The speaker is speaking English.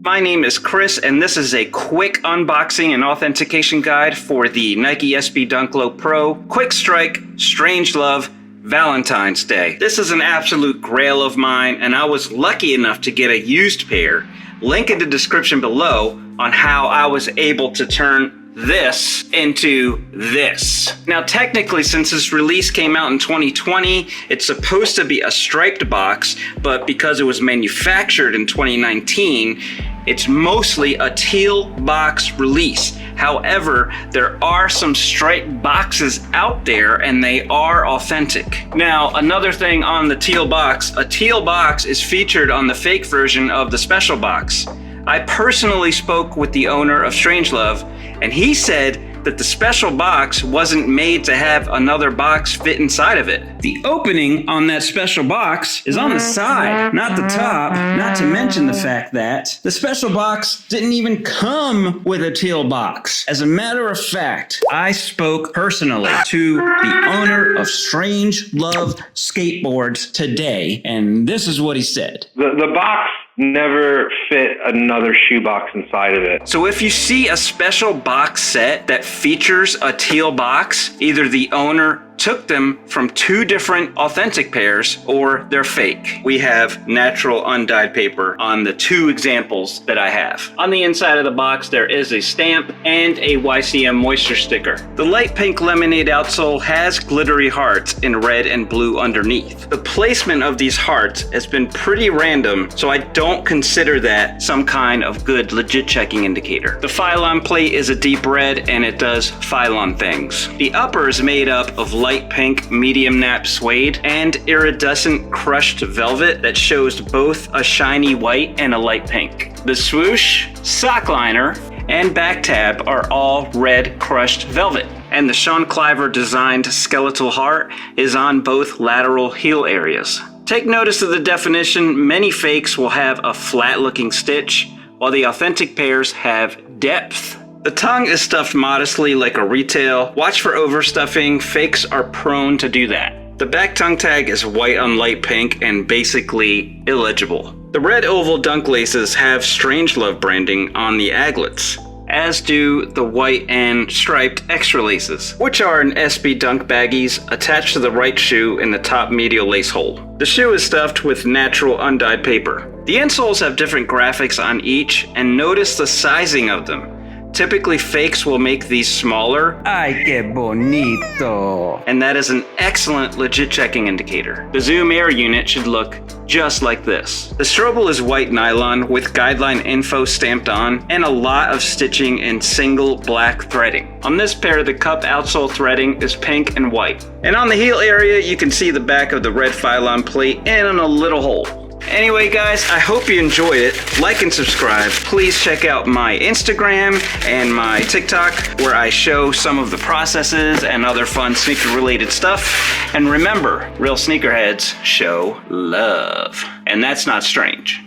My name is Chris, and this is a quick unboxing and authentication guide for the Nike SB Dunk Low Pro Quick Strike Strangelove Valentine's Day. This is an absolute grail of mine, and I was lucky enough to get a used pair. Link in the description below on how I was able to turn this into this. Now technically, since this release came out in 2020, it's supposed to be a striped box, but because it was manufactured in 2019, it's mostly a teal box release. However, there are some striped boxes out there and they are authentic. Now, another thing on the teal box, a teal box is featured on the fake version of the special box. I personally spoke with the owner of Strangelove, and he said that the special box wasn't made to have another box fit inside of it. The opening on that special box is on the side, not the top, not to mention the fact that the special box didn't even come with a teal box. As a matter of fact, I spoke personally to the owner of Strangelove Skateboards today, and this is what he said. The box never fit another shoebox inside of it. So if you see a special box set that features a teal box, either the owner took them from two different authentic pairs or they're fake. We have natural undyed paper on the two examples that I have. On the inside of the box, there is a stamp and a YCM moisture sticker. The light pink lemonade outsole has glittery hearts in red and blue underneath. The placement of these hearts has been pretty random, so I don't consider that some kind of good legit checking indicator. The Phylon plate is a deep red and it does Phylon things. The upper is made up of light pink medium nap suede and iridescent crushed velvet that shows both a shiny white and a light pink. The swoosh, sock liner, and back tab are all red crushed velvet. And the Sean Cliver designed skeletal heart is on both lateral heel areas. Take notice of the definition. Many fakes will have a flat looking stitch, while the authentic pairs have depth. The tongue is stuffed modestly like a retail. Watch for overstuffing. Fakes are prone to do that. The back tongue tag is white on light pink and basically illegible. The red oval dunk laces have Strangelove branding on the aglets, as do the white and striped extra laces, which are in SB Dunk baggies attached to the right shoe in the top medial lace hole. The shoe is stuffed with natural undyed paper. The insoles have different graphics on each, and notice the sizing of them. Typically, fakes will make these smaller. Ay, que bonito. And that is an excellent legit checking indicator. The Zoom Air unit should look just like this. The Strobel is white nylon with guideline info stamped on and a lot of stitching in single black threading. On this pair, the cup outsole threading is pink and white. And on the heel area, you can see the back of the red Phylon plate and in a little hole. Anyway guys, I hope you enjoyed it. Like and subscribe. Please check out my Instagram and my TikTok where I show some of the processes and other fun sneaker related stuff. And remember, real sneakerheads show love. And that's not strange.